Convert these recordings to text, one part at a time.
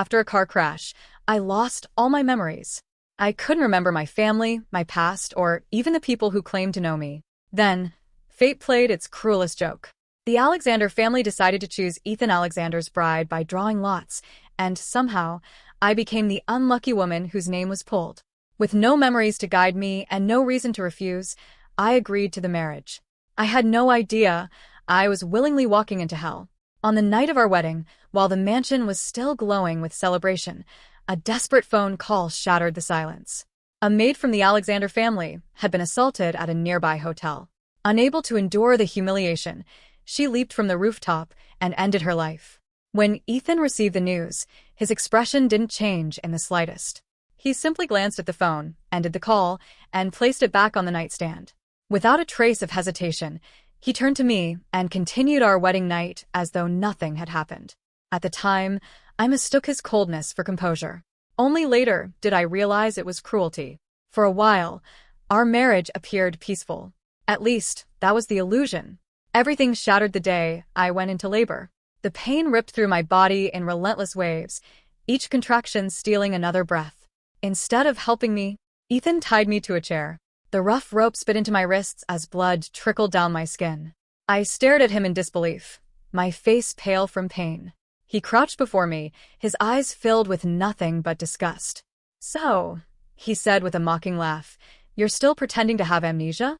After a car crash, I lost all my memories. I couldn't remember my family, my past, or even the people who claimed to know me. Then, fate played its cruelest joke. The Alexander family decided to choose Ethan Alexander's bride by drawing lots, and somehow, I became the unlucky woman whose name was pulled. With no memories to guide me and no reason to refuse, I agreed to the marriage. I had no idea I was willingly walking into hell. On the night of our wedding, while the mansion was still glowing with celebration, a desperate phone call shattered the silence. A maid from the Alexander family had been assaulted at a nearby hotel. Unable to endure the humiliation, she leaped from the rooftop and ended her life. When Ethan received the news, his expression didn't change in the slightest. He simply glanced at the phone, ended the call, and placed it back on the nightstand. Without a trace of hesitation, he turned to me and continued our wedding night as though nothing had happened. At the time, I mistook his coldness for composure. Only later did I realize it was cruelty. For a while, our marriage appeared peaceful. At least, that was the illusion. Everything shattered the day I went into labor. The pain ripped through my body in relentless waves, each contraction stealing another breath. Instead of helping me, Ethan tied me to a chair. The rough rope spit into my wrists as blood trickled down my skin. I stared at him in disbelief, my face pale from pain. He crouched before me, his eyes filled with nothing but disgust. "So," he said with a mocking laugh, "you're still pretending to have amnesia?"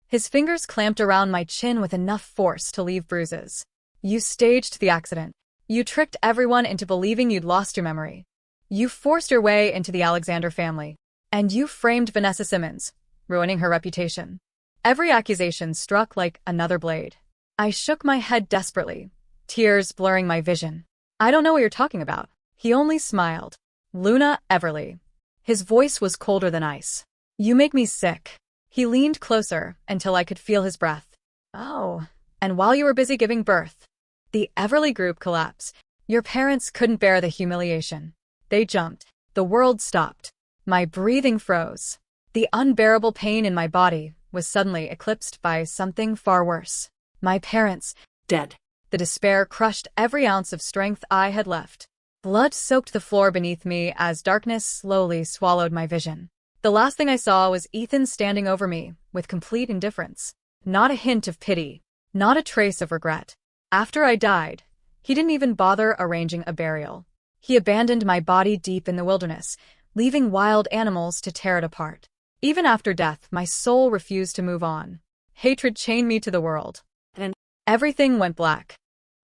His fingers clamped around my chin with enough force to leave bruises. "You staged the accident. You tricked everyone into believing you'd lost your memory. You forced your way into the Alexander family. And you framed Vanessa Simmons, ruining her reputation." Every accusation struck like another blade. I shook my head desperately, tears blurring my vision. "I don't know what you're talking about." He only smiled. "Luna Everly." His voice was colder than ice. "You make me sick." He leaned closer until I could feel his breath. "Oh, and while you were busy giving birth, the Everly group collapsed. Your parents couldn't bear the humiliation. They jumped. The world stopped. My breathing froze. The unbearable pain in my body was suddenly eclipsed by something far worse. My parents, dead. The despair crushed every ounce of strength I had left. Blood soaked the floor beneath me as darkness slowly swallowed my vision. The last thing I saw was Ethan standing over me with complete indifference. Not a hint of pity, not a trace of regret. After I died, he didn't even bother arranging a burial. He abandoned my body deep in the wilderness, leaving wild animals to tear it apart. Even after death, my soul refused to move on. Hatred chained me to the world. Then everything went black.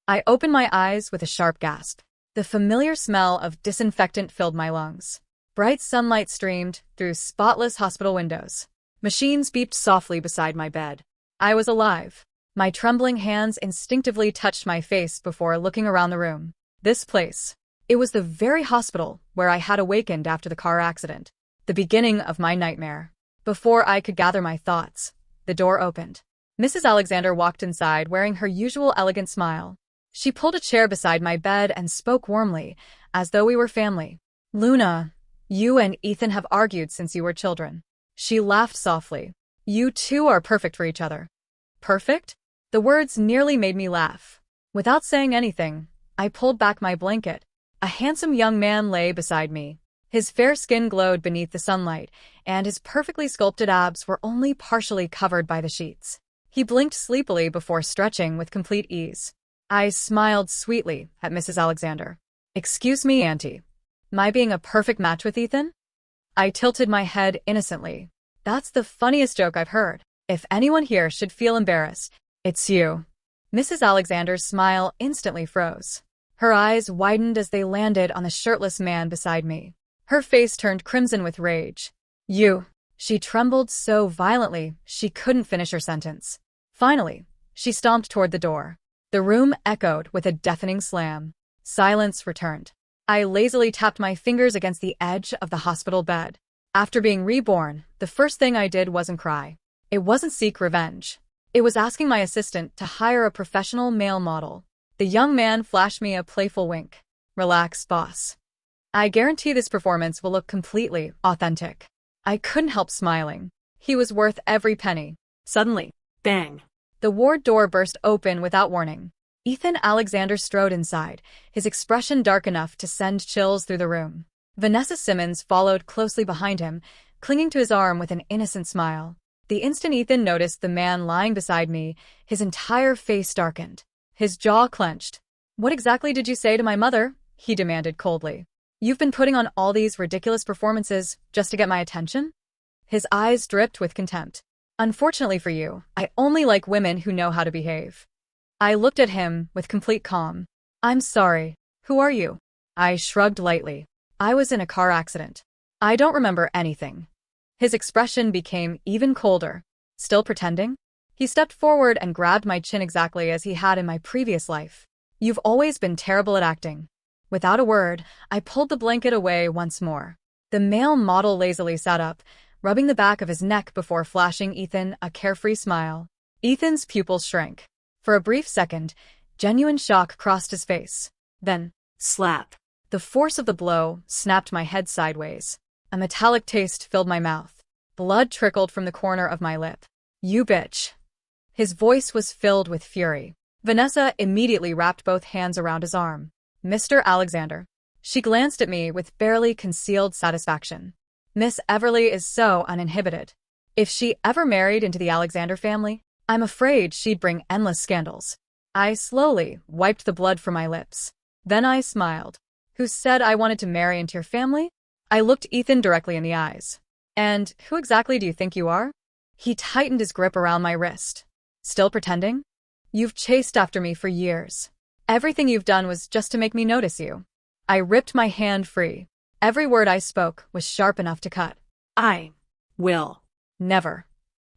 I opened my eyes with a sharp gasp. The familiar smell of disinfectant filled my lungs. Bright sunlight streamed through spotless hospital windows. Machines beeped softly beside my bed. I was alive. My trembling hands instinctively touched my face before looking around the room. This place. It was the very hospital where I had awakened after the car accident. The beginning of my nightmare. Before I could gather my thoughts, the door opened. Mrs. Alexander walked inside wearing her usual elegant smile. She pulled a chair beside my bed and spoke warmly, as though we were family. "Luna, you and Ethan have argued since you were children." She laughed softly. "You two are perfect for each other." Perfect? The words nearly made me laugh. Without saying anything, I pulled back my blanket. A handsome young man lay beside me. His fair skin glowed beneath the sunlight, and his perfectly sculpted abs were only partially covered by the sheets. He blinked sleepily before stretching with complete ease. I smiled sweetly at Mrs. Alexander. "Excuse me, Auntie. Am I being a perfect match with Ethan?" I tilted my head innocently. "That's the funniest joke I've heard. If anyone here should feel embarrassed, it's you." Mrs. Alexander's smile instantly froze. Her eyes widened as they landed on the shirtless man beside me. Her face turned crimson with rage. "You." She trembled so violently she couldn't finish her sentence. Finally, she stomped toward the door. The room echoed with a deafening slam. Silence returned. I lazily tapped my fingers against the edge of the hospital bed. After being reborn, the first thing I did wasn't cry. It wasn't seek revenge. It was asking my assistant to hire a professional male model. The young man flashed me a playful wink. "Relax, boss. I guarantee this performance will look completely authentic." I couldn't help smiling. He was worth every penny. Suddenly, bang! The ward door burst open without warning. Ethan Alexander strode inside, his expression dark enough to send chills through the room. Vanessa Simmons followed closely behind him, clinging to his arm with an innocent smile. The instant Ethan noticed the man lying beside me, his entire face darkened. His jaw clenched. "What exactly did you say to my mother?" he demanded coldly. "You've been putting on all these ridiculous performances just to get my attention?" His eyes dripped with contempt. "Unfortunately for you, I only like women who know how to behave." I looked at him with complete calm. "I'm sorry. Who are you?" I shrugged lightly. "I was in a car accident. I don't remember anything." His expression became even colder. "Still pretending?" He stepped forward and grabbed my chin exactly as he had in my previous life. "You've always been terrible at acting." Without a word, I pulled the blanket away once more. The male model lazily sat up, rubbing the back of his neck before flashing Ethan a carefree smile. Ethan's pupils shrank. For a brief second, genuine shock crossed his face. Then, slap. The force of the blow snapped my head sideways. A metallic taste filled my mouth. Blood trickled from the corner of my lip. "You bitch." His voice was filled with fury. Vanessa immediately wrapped both hands around his arm. "Mr. Alexander." She glanced at me with barely concealed satisfaction. Miss Everly is so uninhibited. If she ever married into the Alexander family, I'm afraid she'd bring endless scandals. I slowly wiped the blood from my lips. Then I smiled. "Who said I wanted to marry into your family?" I looked Ethan directly in the eyes. "And who exactly do you think you are?" He tightened his grip around my wrist. "Still pretending? You've chased after me for years. Everything you've done was just to make me notice you." I ripped my hand free. Every word I spoke was sharp enough to cut. "I will never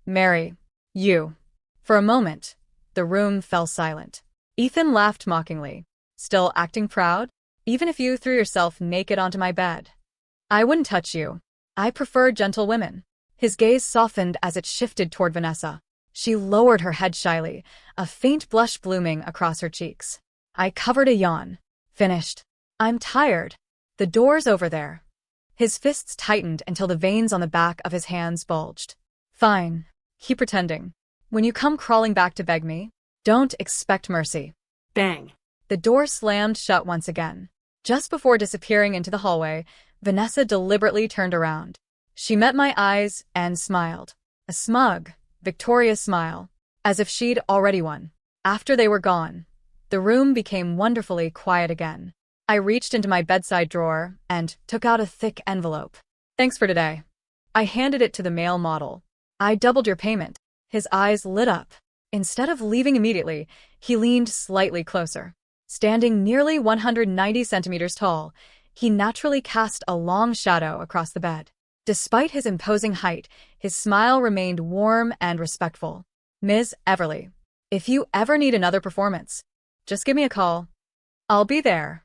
marry you." For a moment, the room fell silent. Ethan laughed mockingly. "Still acting proud? Even if you threw yourself naked onto my bed, I wouldn't touch you. I prefer gentle women." His gaze softened as it shifted toward Vanessa. She lowered her head shyly, a faint blush blooming across her cheeks. I covered a yawn. "Finished. I'm tired. The door's over there." His fists tightened until the veins on the back of his hands bulged. "Fine. Keep pretending. When you come crawling back to beg me, don't expect mercy." Bang. The door slammed shut once again. Just before disappearing into the hallway, Vanessa deliberately turned around. She met my eyes and smiled. A smug, victorious smile, as if she'd already won. After they were gone, the room became wonderfully quiet again. I reached into my bedside drawer and took out a thick envelope. "Thanks for today." I handed it to the male model. "I doubled your payment." His eyes lit up. Instead of leaving immediately, he leaned slightly closer. Standing nearly 190 centimeters tall, he naturally cast a long shadow across the bed. Despite his imposing height, his smile remained warm and respectful. "Ms. Everly, if you ever need another performance, just give me a call. I'll be there."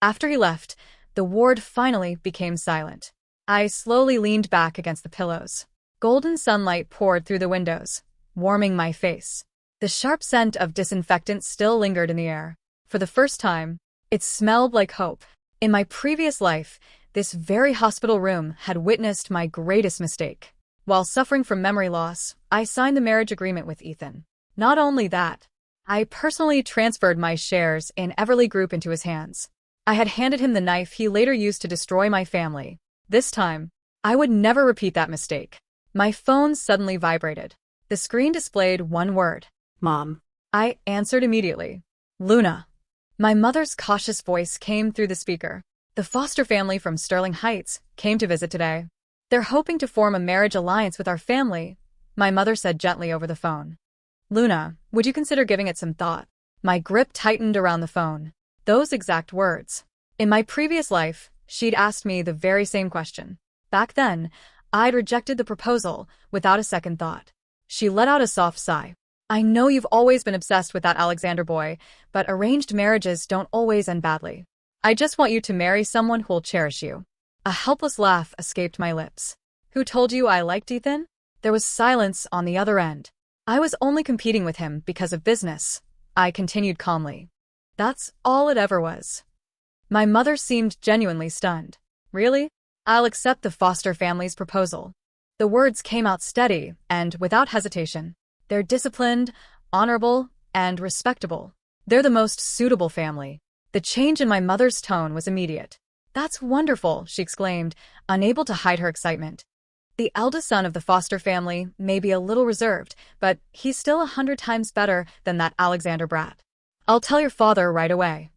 After he left, the ward finally became silent. I slowly leaned back against the pillows. Golden sunlight poured through the windows, warming my face. The sharp scent of disinfectant still lingered in the air. For the first time, it smelled like hope. In my previous life, this very hospital room had witnessed my greatest mistake. While suffering from memory loss, I signed the marriage agreement with Ethan. Not only that, I personally transferred my shares in Everly Group into his hands. I had handed him the knife he later used to destroy my family. This time, I would never repeat that mistake. My phone suddenly vibrated. The screen displayed one word. "Mom." I answered immediately. "Luna." My mother's cautious voice came through the speaker. "The Foster family from Sterling Heights came to visit today. They're hoping to form a marriage alliance with our family," my mother said gently over the phone. "Luna, would you consider giving it some thought?" My grip tightened around the phone. Those exact words. In my previous life, she'd asked me the very same question. Back then, I'd rejected the proposal without a second thought. She let out a soft sigh. "I know you've always been obsessed with that Alexander boy, but arranged marriages don't always end badly. I just want you to marry someone who'll cherish you." A helpless laugh escaped my lips. "Who told you I liked Ethan?" There was silence on the other end. "I was only competing with him because of business," I continued calmly. "That's all it ever was." My mother seemed genuinely stunned. "Really? I'll accept the Foster family's proposal." The words came out steady and without hesitation. "They're disciplined, honorable, and respectable. They're the most suitable family. The change in my mother's tone was immediate. That's wonderful, she exclaimed, unable to hide her excitement. The eldest son of the Foster family may be a little reserved, but he's still 100 times better than that Alexander brat. I'll tell your father right away.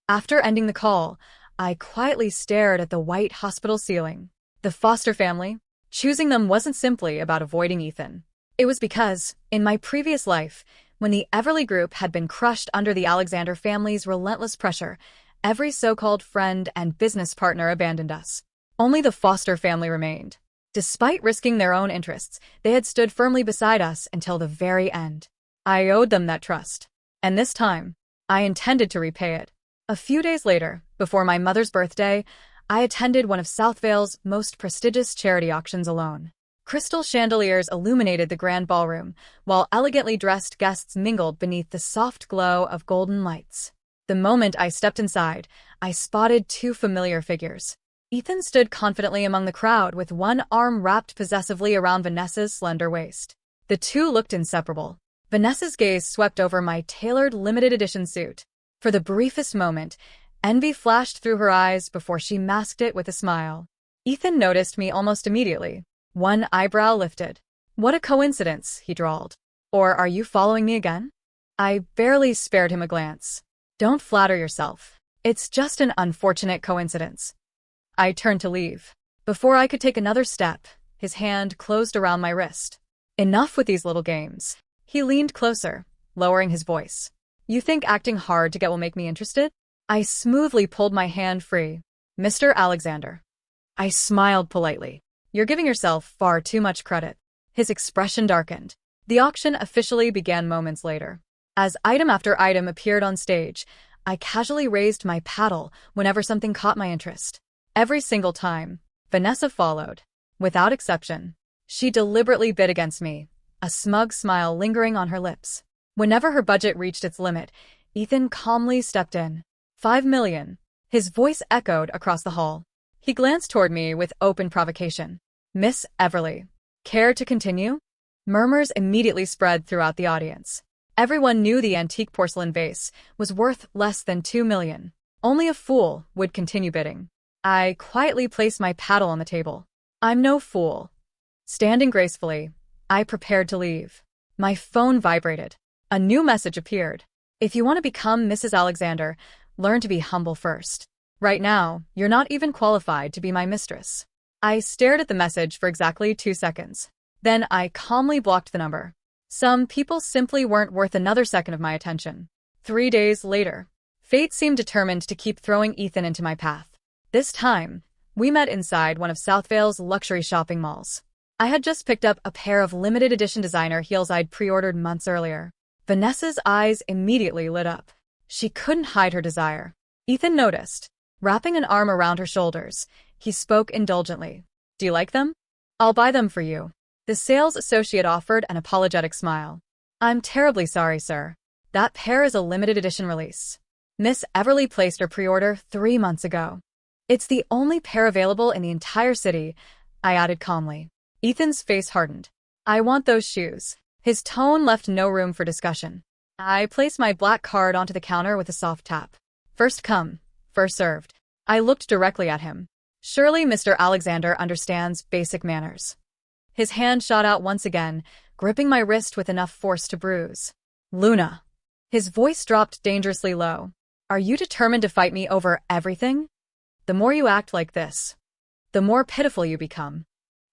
After ending the call, I quietly stared at the white hospital ceiling. The Foster family, choosing them wasn't simply about avoiding Ethan. It was because, in my previous life, when the Everly Group had been crushed under the Alexander family's relentless pressure, every so-called friend and business partner abandoned us. Only the Foster family remained. Despite risking their own interests, they had stood firmly beside us until the very end. I owed them that trust. And this time, I intended to repay it. A few days later, before my mother's birthday, I attended one of Southvale's most prestigious charity auctions alone. Crystal chandeliers illuminated the grand ballroom, while elegantly dressed guests mingled beneath the soft glow of golden lights. The moment I stepped inside, I spotted two familiar figures. Ethan stood confidently among the crowd with one arm wrapped possessively around Vanessa's slender waist. The two looked inseparable. Vanessa's gaze swept over my tailored limited edition suit. For the briefest moment, envy flashed through her eyes before she masked it with a smile. Ethan noticed me almost immediately. One eyebrow lifted. What a coincidence, he drawled. Or are you following me again? I barely spared him a glance. Don't flatter yourself. It's just an unfortunate coincidence. I turned to leave. Before I could take another step, his hand closed around my wrist. Enough with these little games. He leaned closer, lowering his voice. You think acting hard to get will make me interested? I smoothly pulled my hand free. Mr. Alexander. I smiled politely. You're giving yourself far too much credit. His expression darkened. The auction officially began moments later. As item after item appeared on stage, I casually raised my paddle whenever something caught my interest. Every single time, Vanessa followed. Without exception. She deliberately bid against me, a smug smile lingering on her lips. Whenever her budget reached its limit, Ethan calmly stepped in. 5 million. His voice echoed across the hall. He glanced toward me with open provocation. Miss Everly, care to continue? Murmurs immediately spread throughout the audience. Everyone knew the antique porcelain vase was worth less than 2 million. Only a fool would continue bidding. I quietly placed my paddle on the table. I'm no fool. Standing gracefully, I prepared to leave. My phone vibrated. A new message appeared. If you want to become Mrs. Alexander, learn to be humble first. Right now, you're not even qualified to be my mistress. I stared at the message for exactly 2 seconds. Then I calmly blocked the number. Some people simply weren't worth another second of my attention. 3 days later, fate seemed determined to keep throwing Ethan into my path. This time, we met inside one of Southvale's luxury shopping malls. I had just picked up a pair of limited edition designer heels I'd pre-ordered months earlier. Vanessa's eyes immediately lit up. She couldn't hide her desire. Ethan noticed. Wrapping an arm around her shoulders, he spoke indulgently. Do you like them? I'll buy them for you. The sales associate offered an apologetic smile. I'm terribly sorry, sir. That pair is a limited edition release. Miss Everly placed her pre-order 3 months ago. It's the only pair available in the entire city, I added calmly. Ethan's face hardened. I want those shoes. His tone left no room for discussion. I placed my black card onto the counter with a soft tap. First come, first served. I looked directly at him. Surely Mr. Alexander understands basic manners. His hand shot out once again, gripping my wrist with enough force to bruise. Luna. His voice dropped dangerously low. Are you determined to fight me over everything? The more you act like this, the more pitiful you become.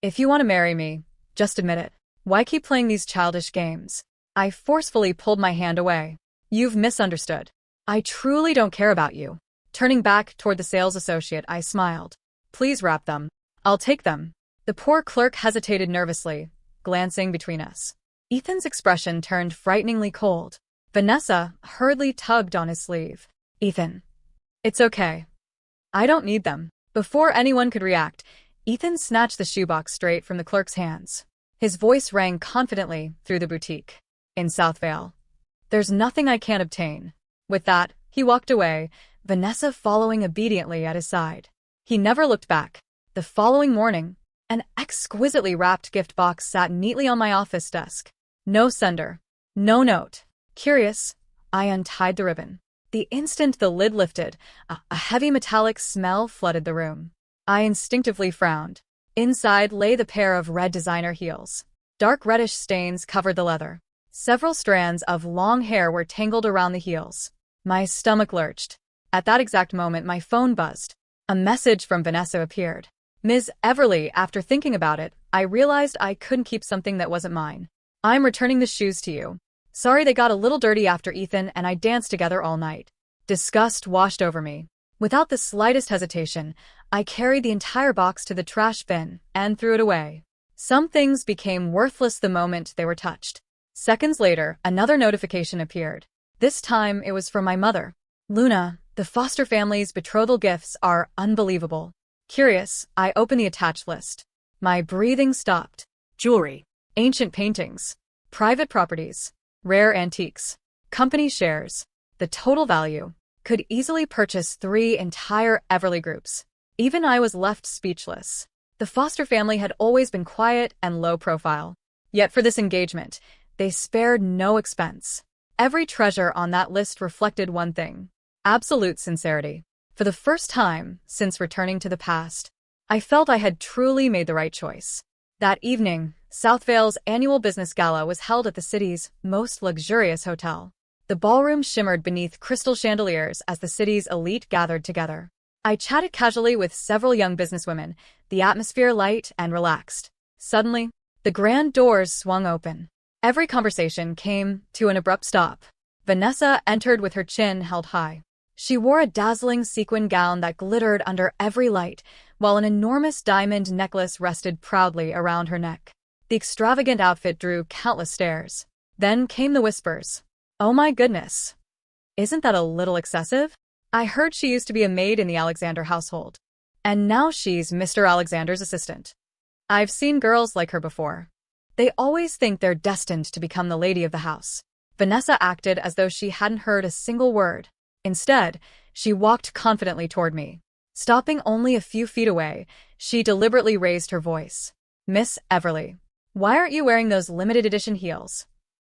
If you want to marry me, just admit it. Why keep playing these childish games? I forcefully pulled my hand away. You've misunderstood. I truly don't care about you. Turning back toward the sales associate, I smiled. Please wrap them. I'll take them. The poor clerk hesitated nervously, glancing between us. Ethan's expression turned frighteningly cold. Vanessa hurriedly tugged on his sleeve. Ethan. It's okay. I don't need them. Before anyone could react, Ethan snatched the shoebox straight from the clerk's hands. His voice rang confidently through the boutique. In Southvale. There's nothing I can't obtain. With that, he walked away, Vanessa following obediently at his side. He never looked back. The following morning, an exquisitely wrapped gift box sat neatly on my office desk. No sender. No note. Curious, I untied the ribbon. The instant the lid lifted, a heavy metallic smell flooded the room. I instinctively frowned. Inside lay the pair of red designer heels. Dark reddish stains covered the leather. Several strands of long hair were tangled around the heels. My stomach lurched. At that exact moment, my phone buzzed. A message from Vanessa appeared. Ms. Everly, after thinking about it, I realized I couldn't keep something that wasn't mine. I'm returning the shoes to you. Sorry they got a little dirty after Ethan and I danced together all night. Disgust washed over me. Without the slightest hesitation, I carried the entire box to the trash bin and threw it away. Some things became worthless the moment they were touched. Seconds later, another notification appeared. This time, it was from my mother. Luna, the Foster family's betrothal gifts are unbelievable. Curious, I opened the attached list. My breathing stopped. Jewelry, ancient paintings, private properties, rare antiques, company shares. The total value could easily purchase 3 entire Everly groups. Even I was left speechless. The Foster family had always been quiet and low profile. Yet for this engagement, they spared no expense. Every treasure on that list reflected one thing: absolute sincerity. For the first time since returning to the past, I felt I had truly made the right choice. That evening, Southvale's annual business gala was held at the city's most luxurious hotel. The ballroom shimmered beneath crystal chandeliers as the city's elite gathered together. I chatted casually with several young businesswomen, the atmosphere light and relaxed. Suddenly, the grand doors swung open. Every conversation came to an abrupt stop. Vanessa entered with her chin held high. She wore a dazzling sequin gown that glittered under every light, while an enormous diamond necklace rested proudly around her neck. The extravagant outfit drew countless stares. Then came the whispers. "Oh my goodness. Isn't that a little excessive? I heard she used to be a maid in the Alexander household. And now she's Mr. Alexander's assistant. I've seen girls like her before. They always think they're destined to become the lady of the house." Vanessa acted as though she hadn't heard a single word. Instead, she walked confidently toward me. Stopping only a few feet away, she deliberately raised her voice. "Miss Everly, why aren't you wearing those limited edition heels?"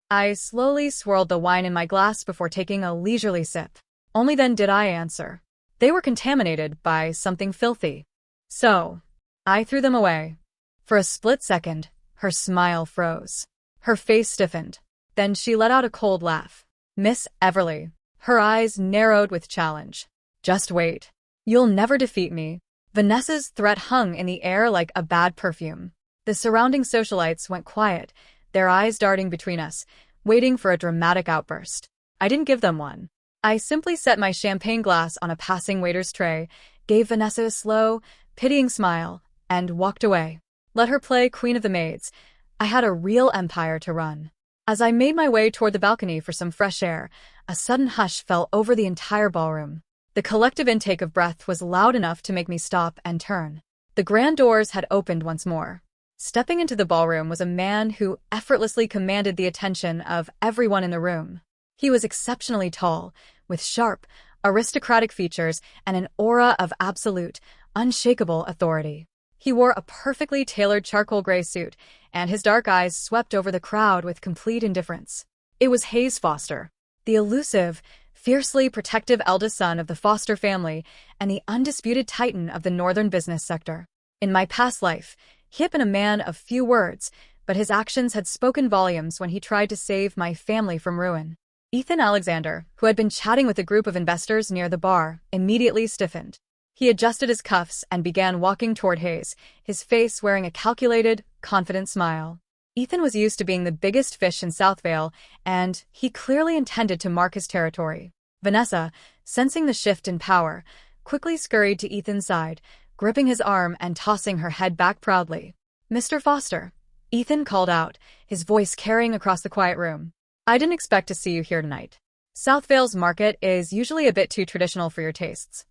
I slowly swirled the wine in my glass before taking a leisurely sip. Only then did I answer. They were contaminated by something filthy. So, I threw them away. For a split second, her smile froze. Her face stiffened. Then she let out a cold laugh. "Miss Everly." Her eyes narrowed with challenge. "Just wait. You'll never defeat me." Vanessa's threat hung in the air like a bad perfume. The surrounding socialites went quiet, their eyes darting between us, waiting for a dramatic outburst. I didn't give them one. I simply set my champagne glass on a passing waiter's tray, gave Vanessa a slow, pitying smile, and walked away. Let her play Queen of the Maids. I had a real empire to run. As I made my way toward the balcony for some fresh air, a sudden hush fell over the entire ballroom. The collective intake of breath was loud enough to make me stop and turn. The grand doors had opened once more. Stepping into the ballroom was a man who effortlessly commanded the attention of everyone in the room. He was exceptionally tall, with sharp, aristocratic features and an aura of absolute, unshakable authority. He wore a perfectly tailored charcoal gray suit, and his dark eyes swept over the crowd with complete indifference. It was Hayes Foster, the elusive, fiercely protective eldest son of the Foster family and the undisputed titan of the northern business sector. In my past life, he had been a man of few words, but his actions had spoken volumes when he tried to save my family from ruin. Ethan Alexander, who had been chatting with a group of investors near the bar, immediately stiffened. He adjusted his cuffs and began walking toward Hayes, his face wearing a calculated, confident smile. Ethan was used to being the biggest fish in Southvale, and he clearly intended to mark his territory. Vanessa, sensing the shift in power, quickly scurried to Ethan's side, gripping his arm and tossing her head back proudly. "Mr. Foster," Ethan called out, his voice carrying across the quiet room. "I didn't expect to see you here tonight. Southvale's market is usually a bit too traditional for your tastes."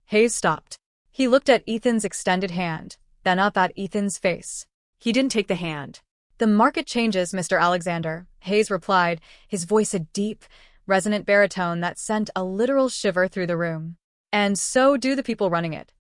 Hayes stopped. He looked at Ethan's extended hand, then up at Ethan's face. He didn't take the hand. "The market changes, Mr. Alexander," Hayes replied, his voice a deep, resonant baritone that sent a literal shiver through the room. "And so do the people running it."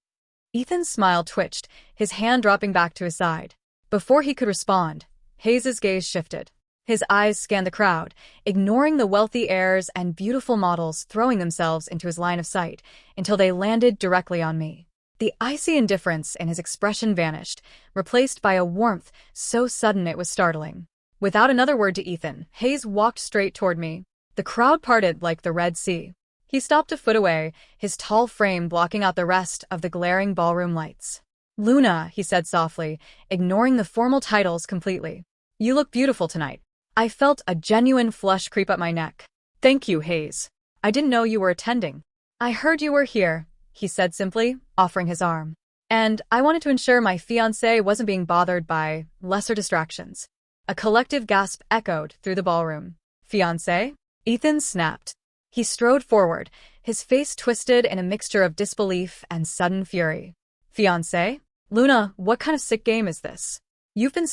Ethan's smile twitched, his hand dropping back to his side. Before he could respond, Hayes's gaze shifted. His eyes scanned the crowd, ignoring the wealthy heirs and beautiful models throwing themselves into his line of sight until they landed directly on me. The icy indifference in his expression vanished, replaced by a warmth so sudden it was startling. Without another word to Ethan, Hayes walked straight toward me. The crowd parted like the Red Sea. He stopped a foot away, his tall frame blocking out the rest of the glaring ballroom lights. "Luna," he said softly, ignoring the formal titles completely. "You look beautiful tonight." I felt a genuine flush creep up my neck. "Thank you, Hayes. I didn't know you were attending." "I heard you were here," he said simply, offering his arm. "And I wanted to ensure my fiancé wasn't being bothered by lesser distractions." A collective gasp echoed through the ballroom. "Fiancé?" Ethan snapped. He strode forward, his face twisted in a mixture of disbelief and sudden fury. "Fiancé? Luna, what kind of sick game is this? You've been